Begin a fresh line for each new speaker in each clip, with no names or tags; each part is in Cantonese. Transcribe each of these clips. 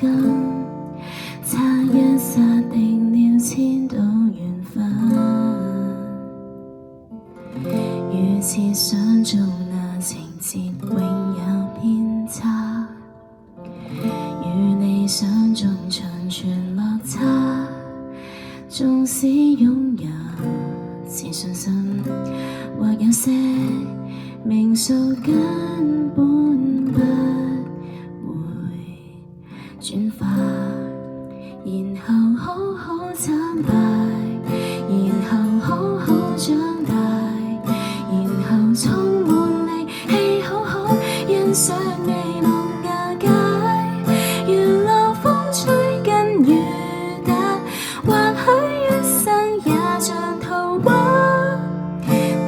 感，差一剎定了千道緣分。如此想中那情節永有偏差，與理想中長存落差。縱使擁有自信心，或有些命數根本不會轉化，然後好好慘敗，然後好好長大，然後充滿力氣好好欣賞美夢瓦解。沿路風吹跟雨打，或許一生也像圖畫，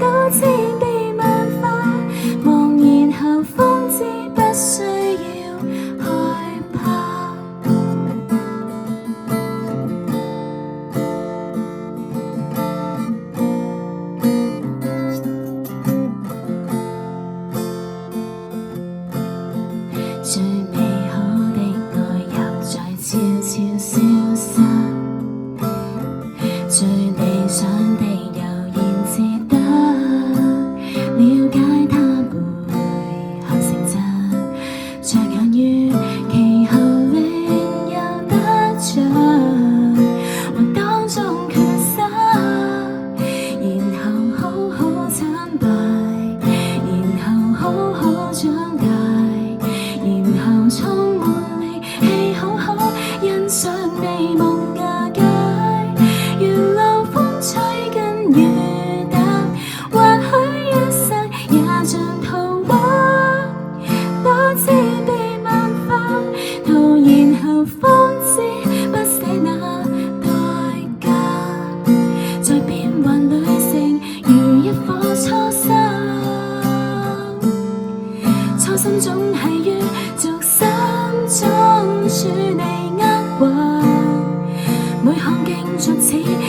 都知被漫化，茫然後方知不需要害怕。最美好的愛又在悄悄消失，最理想的悠然自得，了解它背後性質，着眼於其後永有得着，或當中缺失，然後好好慘敗，然後好好長大，然後充滿力氣好好欣賞美夢瓦解。沿路風吹跟雨打，或許一生也像圖畫，多知被漫化，徒然後方知不捨那代價，在變幻裏成如一顆初心。初心總係於俗心中處你厄運，每項競逐似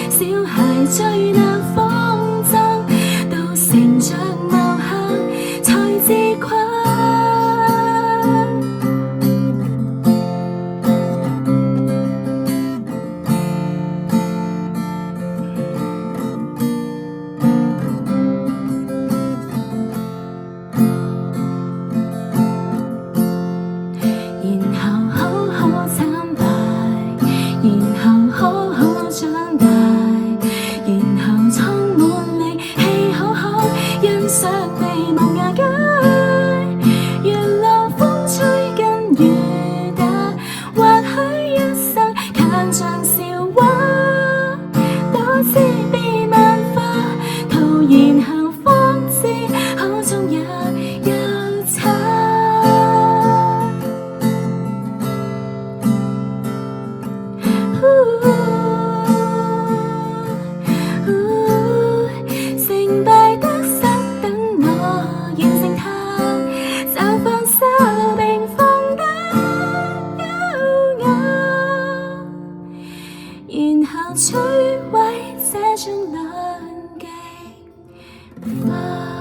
小孩最難放縱，到成長貌合才自困。然後好好慘敗，然後好好長大，然後充滿力氣好好欣賞美夢瓦解。沿路風吹跟雨打，或許一生看像笑話，多知被漫化，徒然後方知口中也有差。成敗得失等我完成它，就放手並放得優雅，然後摧毀這種兩極化。